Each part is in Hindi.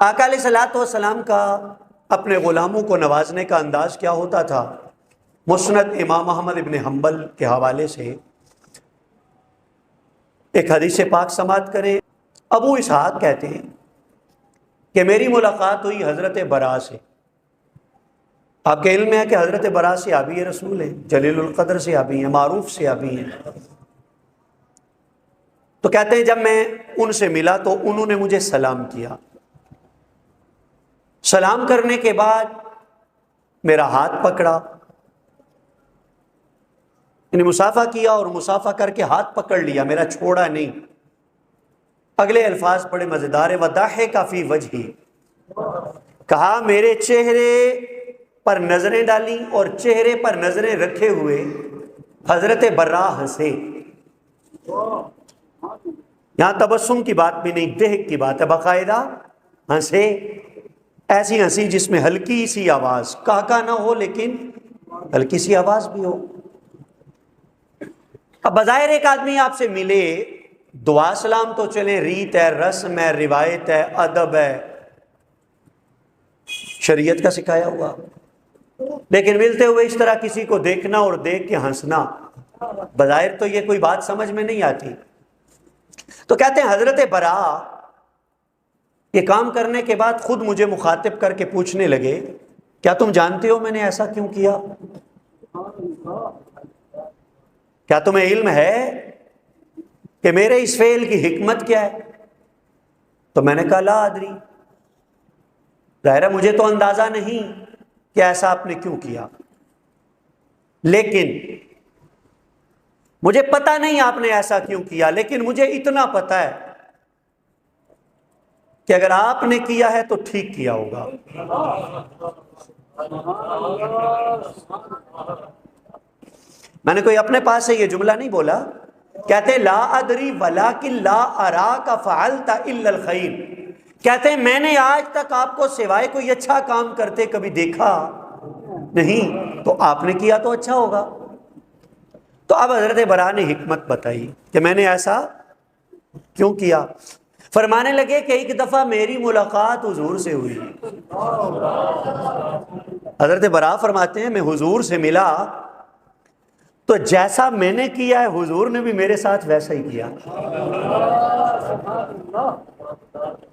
आका अलैहिस्सलातु वस्सलाम का अपने ग़ुलामों को नवाजने का अंदाज क्या होता था? मुस्नद इमाम अहमद इब्न हम्बल के हवाले से एक हदीस पाक समात करें। अबू इसहाक़ कहते हैं कि मेरी मुलाकात हुई हज़रत बरा से। आपके इल्म में है कि हज़रत बरा से आबी रसूल हैं, जलीलुल क़द्र से आबी हैं, मारूफ से आबी हैं। तो कहते हैं जब मैं उनसे मिला तो उन्होंने मुझे सलाम किया। सलाम करने के बाद मेरा हाथ पकड़ा, यानी मुसाफा किया और मुसाफा करके हाथ पकड़ लिया, मेरा छोड़ा नहीं। अगले अल्फाज बड़े मजेदार है, वदाहे काफी वजही, कहा मेरे चेहरे पर नजरें डाली और चेहरे पर नजरें रखे हुए हजरत बर्रा हंसे। यहां तबस्सुम की बात भी नहीं, देहक की बात है, बाकायदा हंसे। ऐसी हंसी जिसमें हल्की सी आवाज, काका ना हो लेकिन हल्की सी आवाज भी हो। अब बज़ाहिर एक आदमी आपसे मिले, दुआ सलाम तो चले, रीत है, रस्म है, रिवायत है, अदब है, शरीयत का सिखाया हुआ। लेकिन मिलते हुए इस तरह किसी को देखना और देख के हंसना, बज़ाहिर तो ये कोई बात समझ में नहीं आती। तो कहते हैं हजरत बरा ये काम करने के बाद खुद मुझे मुखातिब करके पूछने लगे, क्या तुम जानते हो मैंने ऐसा क्यों किया? क्या तुम्हें इल्म है कि मेरे इस फेल की हिकमत क्या है? तो मैंने कहा ला अदरी, ज़ाहिर मुझे तो अंदाजा नहीं कि ऐसा आपने क्यों किया, लेकिन मुझे पता नहीं आपने ऐसा क्यों किया, लेकिन मुझे इतना पता है कि अगर आपने किया है तो ठीक किया होगा। मैंने कोई अपने पास से ये जुमला नहीं बोला। कहते ला अदरी वलाकिन ला अरा का फ़अलता इल्लल खैर, कहते हैं मैंने आज तक आपको सिवाय कोई अच्छा काम करते कभी देखा नहीं, तो आपने किया तो अच्छा होगा। तो अब हजरत बरा ने हिकमत बताई कि मैंने ऐसा क्यों किया। फरमाने लगे कि एक दफा मेरी मुलाकात हुजूर से हुई। हजरत बरा फरमाते हैं मैं हुजूर से मिला तो जैसा मैंने किया है हुजूर ने भी मेरे साथ वैसा ही किया।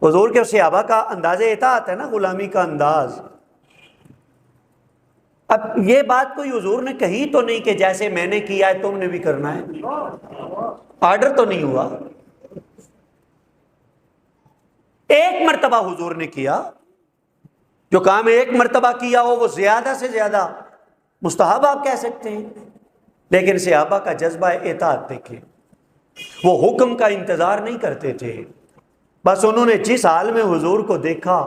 हुजूर के सहाबा का अंदाज़े इताअत है ना, गुलामी का अंदाज। अब ये बात कोई हुजूर ने कही तो नहीं कि जैसे मैंने किया है तुमने भी करना है, ऑर्डर तो नहीं हुआ। एक मर्तबा हुजूर ने किया, जो काम एक मर्तबा किया हो वो ज्यादा से ज्यादा मुस्तहब आप कह सकते हैं, लेकिन सहाबा का जज्बा इताअत देखें, वो हुक्म का इंतजार नहीं करते थे, बस उन्होंने जिस हाल में हुजूर को देखा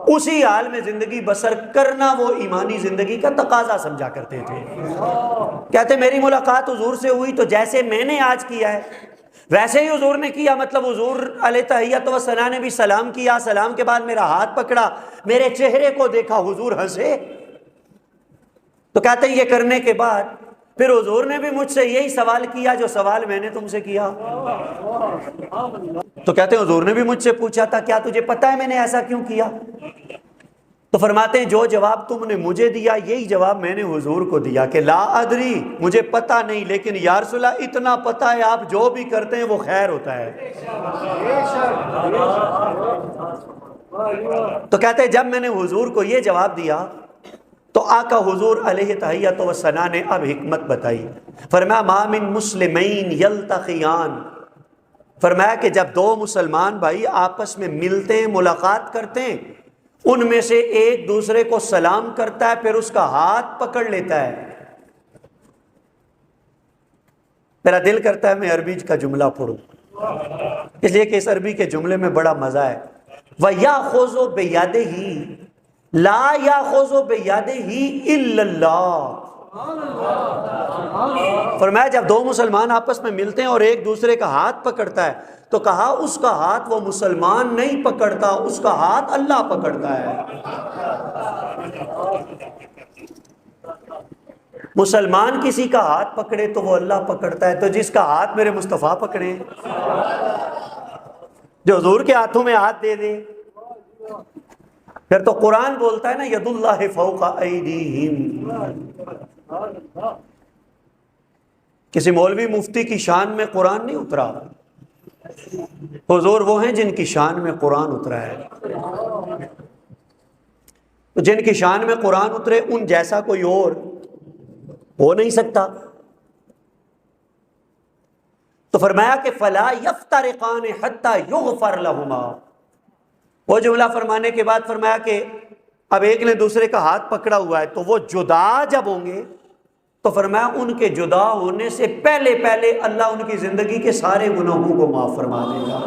उसी हाल में जिंदगी बसर करना वो ईमानी जिंदगी का तकाजा समझा करते थे। कहते मेरी मुलाकात हुजूर से हुई तो जैसे मैंने आज किया है वैसे ही हुजूर ने किया, मतलब हुजूर अलैहित्तहिय्यतु व सना ने भी सलाम किया, सलाम के बाद मेरा हाथ पकड़ा, मेरे चेहरे को देखा, हुजूर हंसे। तो कहते ये करने के बाद फिर हुजूर ने भी मुझसे यही सवाल किया जो सवाल मैंने तुमसे किया। तो कहते हैं हुजूर ने भी मुझसे पूछा था क्या तुझे पता है मैंने ऐसा क्यों किया? तो फरमाते हैं जो जवाब तुमने मुझे दिया यही जवाब मैंने हुजूर को दिया कि ला अदरी, मुझे पता नहीं, लेकिन या रसूलल्लाह इतना पता है आप जो भी करते हैं वो खैर होता है। तो कहते हैं जब मैंने हुजूर को ये जवाब दिया तो आका हुजूर अलैहित्तहिय्यतु व सना ने अब हिकमत बताई। फरमाया मा मिन मुस्लिमैन यल्तक़ियान, फरमाया कि जब दो मुसलमान भाई आपस में मिलते हैं, मुलाकात करते हैं, उनमें से एक दूसरे को सलाम करता है फिर उसका हाथ पकड़ लेता है। मेरा दिल करता है मैं अरबी का जुमला पढ़ूं, इसलिए कि इस अरबी के जुमले में बड़ा मजा है। वयाखुज़ु बियदिही ला याखुज़ु बियदिही इल्लल्लाह, फरमाया जब दो मुसलमान आपस में मिलते हैं और एक दूसरे का हाथ पकड़ता है तो कहा उसका हाथ वो मुसलमान नहीं पकड़ता, उसका हाथ अल्लाह पकड़ता है। मुसलमान किसी का हाथ पकड़े तो वो अल्लाह पकड़ता है, तो जिसका हाथ मेरे मुस्तफ़ा पकड़े, जो हुजूर के हाथों में हाथ दे दे, फिर तो कुरान बोलता है ना, यदुल्लाहि फौका ऐदीहिम। किसी मौलवी मुफ्ती की शान में कुरान नहीं उतरा, हुजूर वो हैं जिनकी शान में कुरान उतरा है। तो जिनकी शान में कुरान उतरे उन जैसा कोई और हो नहीं सकता। तो फरमाया कि फला यफ्तरिकान हत्ता युगफर लहुमा। वो जुमला फरमाने के बाद फरमाया कि अब एक ने दूसरे का हाथ पकड़ा हुआ है, तो वो जुदा जब होंगे तो फरमाया उनके जुदा होने से पहले पहले अल्लाह उनकी जिंदगी के सारे गुनाहों को माफ फरमा देगा।